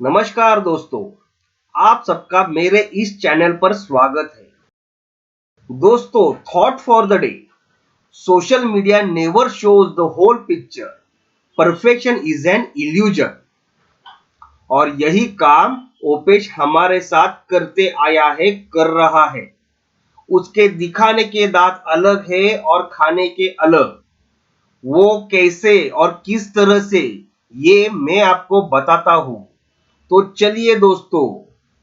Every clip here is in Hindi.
नमस्कार दोस्तों, आप सबका मेरे इस चैनल पर स्वागत है। दोस्तों, thought for the day. Social media never shows the whole picture. Perfection is an illusion. और यही काम ओपेश हमारे साथ करते आया है, कर रहा है। उसके दिखाने के दांत अलग है और खाने के अलग। वो कैसे और किस तरह से, ये मैं आपको बताता हूं। तो चलिए दोस्तों,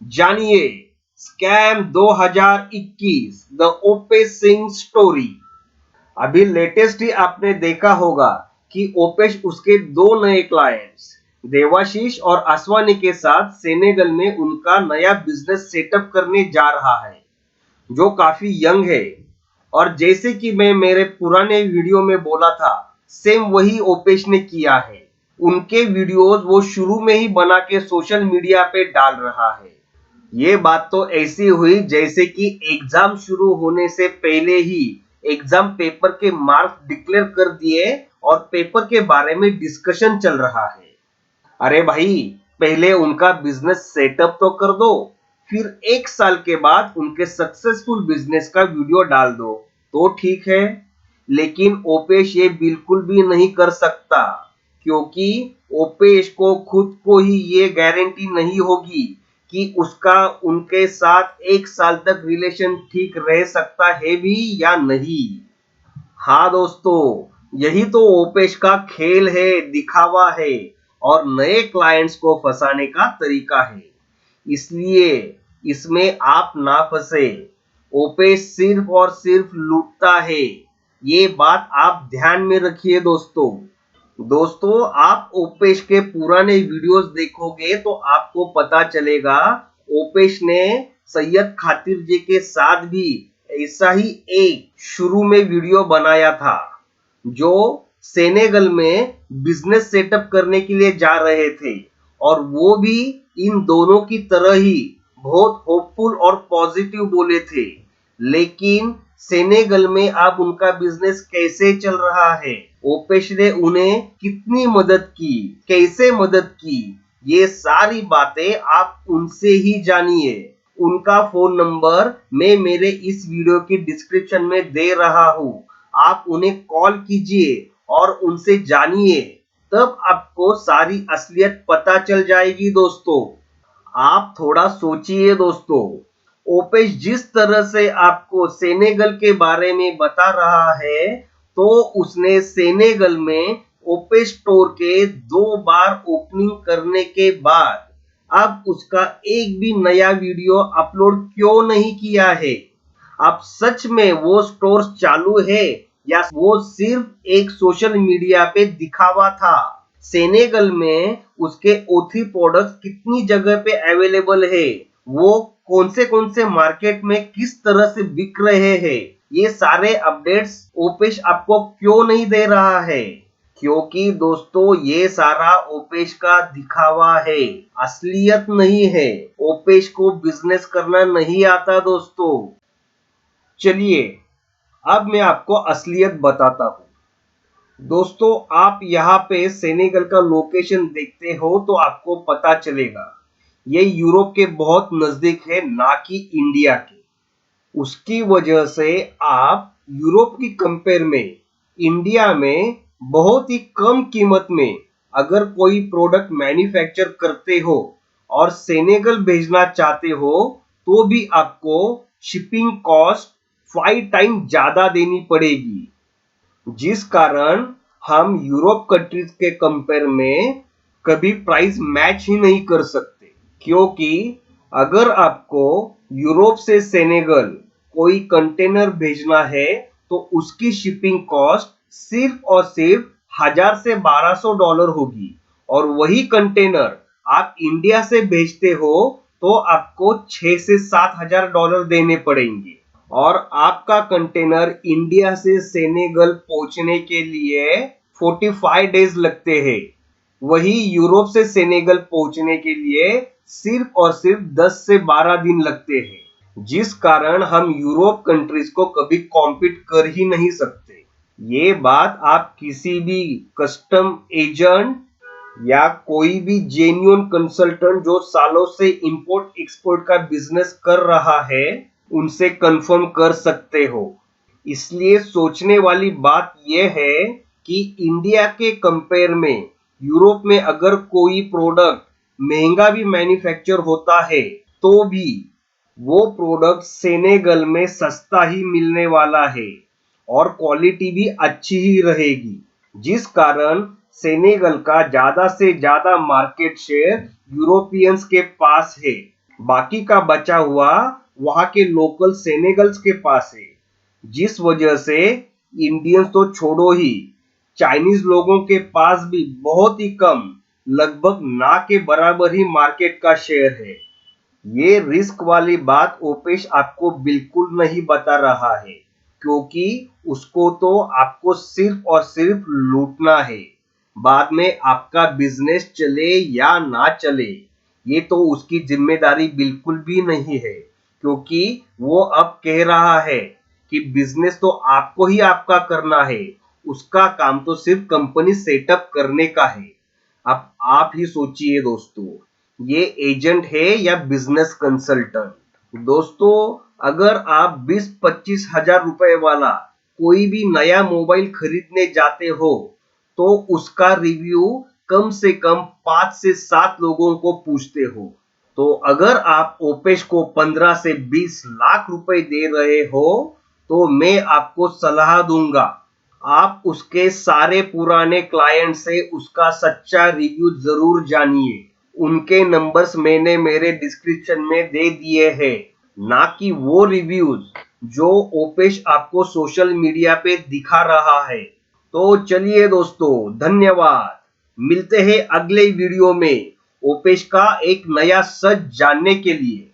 जानिए स्कैम 2021 द ओपेश सिंह स्टोरी। अभी लेटेस्ट ही आपने देखा होगा कि ओपेश उसके दो नए क्लाइंट्स देवाशीष और आसवानी के साथ सेनेगल में उनका नया बिजनेस सेटअप करने जा रहा है, जो काफी यंग है। और जैसे कि मैं मेरे पुराने वीडियो में बोला था, सेम वही ओपेश ने किया है। उनके वीडियोस वो शुरू में ही बना के सोशल मीडिया पे डाल रहा है। ये बात तो ऐसी हुई जैसे कि एग्जाम शुरू होने से पहले ही एग्जाम पेपर के मार्क्स डिक्लेयर कर दिए और पेपर के बारे में डिस्कशन चल रहा है। अरे भाई, पहले उनका बिजनेस सेटअप तो कर दो, फिर एक साल के बाद उनके सक्सेसफुल बिजनेस का वीडियो डाल दो तो ठीक है। लेकिन ओपेश ये बिल्कुल भी नहीं कर सकता, क्योंकि ओपेश को खुद को ही ये गारंटी नहीं होगी कि उसका उनके साथ एक साल तक रिलेशन ठीक रह सकता है भी या नहीं। हाँ दोस्तों, यही तो ओपेश का खेल है, दिखावा है और नए क्लाइंट्स को फंसाने का तरीका है। इसलिए इसमें आप ना फंसे। ओपेश सिर्फ और सिर्फ लूटता है, ये बात आप ध्यान में रखिए दोस्तों। दोस्तों, आप ओपेश के पुराने वीडियोस देखोगे तो आपको पता चलेगा ओपेश ने सैयद खातिर जी के साथ भी ऐसा ही एक शुरू में वीडियो बनाया था, जो सेनेगल में बिजनेस सेटअप करने के लिए जा रहे थे। और वो भी इन दोनों की तरह ही बहुत होपफुल और पॉजिटिव बोले थे। लेकिन सेनेगल में अब उनका बिजनेस कैसे चल रहा है, ओपेश ने उन्हें कितनी मदद की, कैसे मदद की, ये सारी बातें आप उनसे ही जानिए। उनका फोन नंबर मैं मेरे इस वीडियो की डिस्क्रिप्शन में दे रहा हूं। आप उन्हें कॉल कीजिए और उनसे जानिए, तब आपको सारी असलियत पता चल जाएगी दोस्तों। आप थोड़ा सोचिए दोस्तों, ओपेश जिस तरह से आपको सेनेगल के बारे में बता रहा है, तो उसने सेनेगल में ओपेश स्टोर के 2 बार ओपनिंग करने के बाद अब उसका एक भी नया वीडियो अपलोड क्यों नहीं किया है? अब सच में वो स्टोर चालू है या वो सिर्फ एक सोशल मीडिया पे दिखावा था? सेनेगल में उसके ओथी प्रोडक्ट्स कितनी जगह पे अवेलेबल है, वो कौन से मार्केट में किस तरह से बिक रहे हैं, ये सारे अपडेट्स ओपेश आपको क्यों नहीं दे रहा है? क्योंकि दोस्तों, ये सारा ओपेश का दिखावा है, असलियत नहीं है। ओपेश को बिजनेस करना नहीं आता दोस्तों। चलिए, अब मैं आपको असलियत बताता हूं। दोस्तों, आप यहाँ पे सेनेगल का लोकेशन देखते हो तो आपको पता चलेगा ये यूरोप के बहुत नजदीक है, ना कि इंडिया के। उसकी वजह से आप यूरोप की कंपेयर में इंडिया में बहुत ही कम कीमत में अगर कोई प्रोडक्ट मैन्युफैक्चर करते हो और सेनेगल भेजना चाहते हो, तो भी आपको शिपिंग कॉस्ट 5 टाइम ज्यादा देनी पड़ेगी। जिस कारण हम यूरोप कंट्रीज के कंपेयर में कभी प्राइस मैच ही नहीं कर सकते। क्योंकि अगर आपको यूरोप से सेनेगल कोई कंटेनर भेजना है, तो उसकी शिपिंग कॉस्ट सिर्फ और सिर्फ $1000 से $1200 होगी। और वही कंटेनर आप इंडिया से भेजते हो तो आपको $6,000 से $7,000 देने पड़ेंगे। और आपका कंटेनर इंडिया से सेनेगल पहुंचने के लिए 45 डेज लगते हैं। वही यूरोप से सेनेगल पहुंचने के लिए सिर्फ और सिर्फ 10 से 12 दिन लगते हैं। जिस कारण हम यूरोप कंट्रीज को कभी कॉम्पीट कर ही नहीं सकते। ये बात आप किसी भी कस्टम एजेंट या कोई भी जेन्युइन कंसल्टेंट जो सालों से इंपोर्ट एक्सपोर्ट का बिजनेस कर रहा है उनसे कंफर्म कर सकते हो। इसलिए सोचने वाली बात यह है कि इंडिया के कंपेयर में यूरोप में अगर कोई प्रोडक्ट महंगा भी मैन्युफैक्चर होता है तो भी वो प्रोडक्ट सेनेगल में सस्ता ही मिलने वाला है और क्वालिटी भी अच्छी ही रहेगी, जिस कारण सेनेगल का ज्यादा से ज्यादा मार्केट शेयर यूरोपियंस के पास है। बाकी का बचा हुआ वहां के लोकल सेनेगल्स के पास है, जिस वजह से इंडियंस तो छोड़ो ही, चाइनीज लोगों के पास भी बहुत ही कम, लगभग ना के बराबर ही मार्केट का शेयर है। ये रिस्क वाली बात ओपेश आपको बिल्कुल नहीं बता रहा है, क्योंकि उसको तो आपको सिर्फ और सिर्फ लूटना है। बाद में आपका बिजनेस चले या ना चले ये तो उसकी जिम्मेदारी बिल्कुल भी नहीं है, क्योंकि वो अब कह रहा है कि बिजनेस तो आपको ही आपका करना है, उसका काम तो सिर्फ कंपनी सेटअप करने का है। अब आप ही सोचिए दोस्तों, ये एजेंट है या बिजनेस कंसल्टेंट। दोस्तों, अगर आप 20-25 हजार रुपए वाला कोई भी नया मोबाइल खरीदने जाते हो तो उसका रिव्यू कम से कम 5 से 7 लोगों को पूछते हो। तो अगर आप ओपेश को 15 से 20 लाख रुपए दे रहे हो तो मैं आपको सलाह दूंगा, आप उसके सारे पुराने क्लाइंट से उसका सच्चा रिव्यू जरूर जानिए। उनके नंबर्स मैंने मेरे डिस्क्रिप्शन में दे दिए हैं, ना कि वो रिव्यूज जो ओपेश आपको सोशल मीडिया पे दिखा रहा है। तो चलिए दोस्तों, धन्यवाद। मिलते हैं अगले वीडियो में ओपेश का एक नया सच जानने के लिए।